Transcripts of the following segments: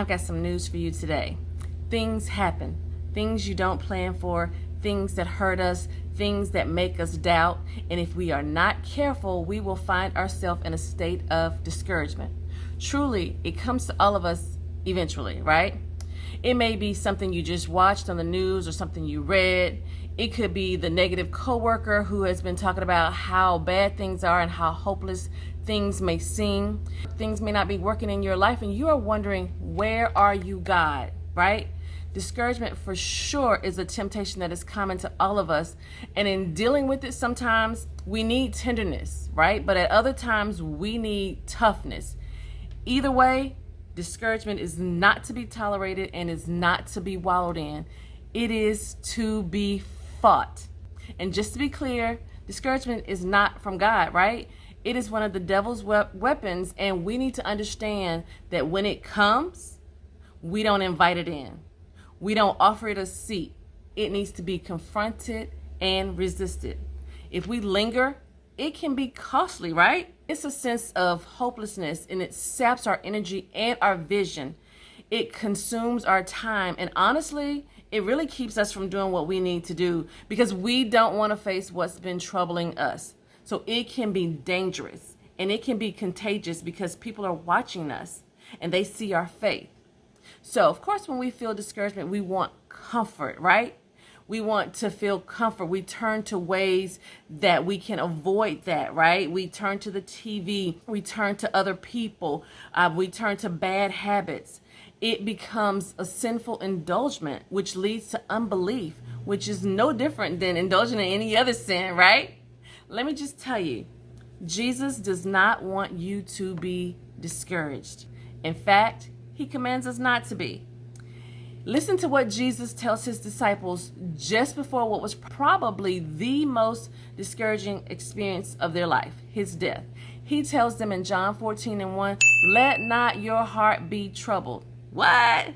I've got some news for you today. Things happen, things you don't plan for, things that hurt us, things that make us doubt, and if we are not careful, we will find ourselves in a state of discouragement. Truly, it comes to all of us eventually, right? It may be something you just watched on the news or something you read. It could be the negative coworker who has been talking about how bad things are and how hopeless things may seem. Things may not be working in your life and you are wondering, where are you, God, right? Discouragement for sure is a temptation that is common to all of us. And in dealing with it, sometimes we need tenderness, right? But at other times we need toughness. Either way, discouragement is not to be tolerated and is not to be wallowed in. It is to be fought. And just to be clear, discouragement is not from God, right? It is one of the devil's weapons, and we need to understand that when it comes, we don't invite it in. We don't offer it a seat. It needs to be confronted and resisted. If we linger, it can be costly, right? It's a sense of hopelessness, and it saps our energy and our vision. It consumes our time, and honestly, it really keeps us from doing what we need to do because we don't want to face what's been troubling us. So it can be dangerous and it can be contagious because people are watching us and they see our faith. So of course, when we feel discouragement, we want comfort, right? We want to feel comfort. We turn to ways that we can avoid that, right? We turn to the TV. We turn to other people. We turn to bad habits. It becomes a sinful indulgence, which leads to unbelief, which is no different than indulging in any other sin, right? Let me just tell you, Jesus does not want you to be discouraged. In fact, he commands us not to be. Listen to what Jesus tells his disciples just before what was probably the most discouraging experience of their life, his death. He tells them in John 14:1, let not your heart be troubled. What?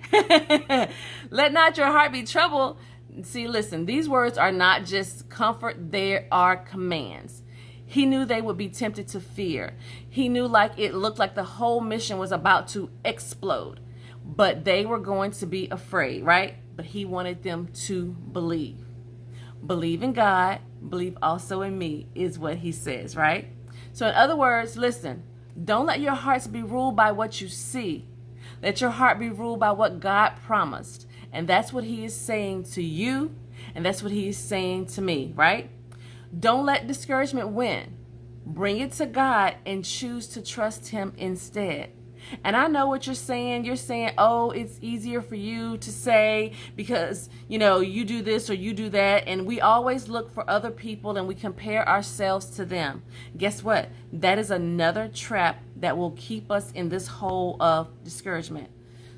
Let not your heart be troubled. See, listen, these words are not just comfort, they are commands. He knew they would be tempted to fear. He knew it looked like the whole mission was about to explode, but they were going to be afraid, right? But he wanted them to believe. Believe in God, believe also in me is what he says, right? So in other words, listen, don't let your hearts be ruled by what you see. Let your heart be ruled by what God promised. And that's what he is saying to you. And that's what he is saying to me, right? Don't let discouragement win. Bring it to God and choose to trust him instead. And I know what you're saying. You're saying, oh, it's easier for you to say because, you do this or you do that. And we always look for other people and we compare ourselves to them. Guess what? That is another trap that will keep us in this hole of discouragement.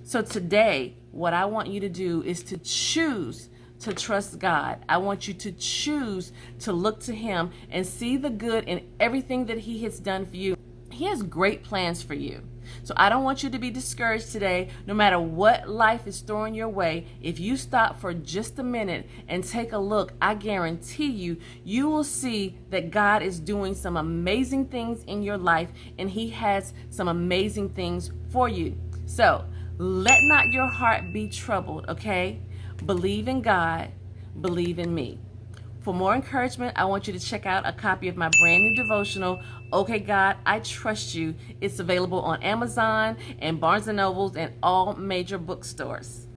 So today, what I want you to do is to choose to trust God. I want you to choose to look to him and see the good in everything that he has done for you. He has great plans for you. So I don't want you to be discouraged today, no matter what life is throwing your way. If you stop for just a minute and take a look, I guarantee you will see that God is doing some amazing things in your life and he has some amazing things for you. So let not your heart be troubled, okay? Believe in God, believe in me. For more encouragement, I want you to check out a copy of my brand new devotional, Okay God, I Trust You. It's available on Amazon and Barnes & Nobles and all major bookstores.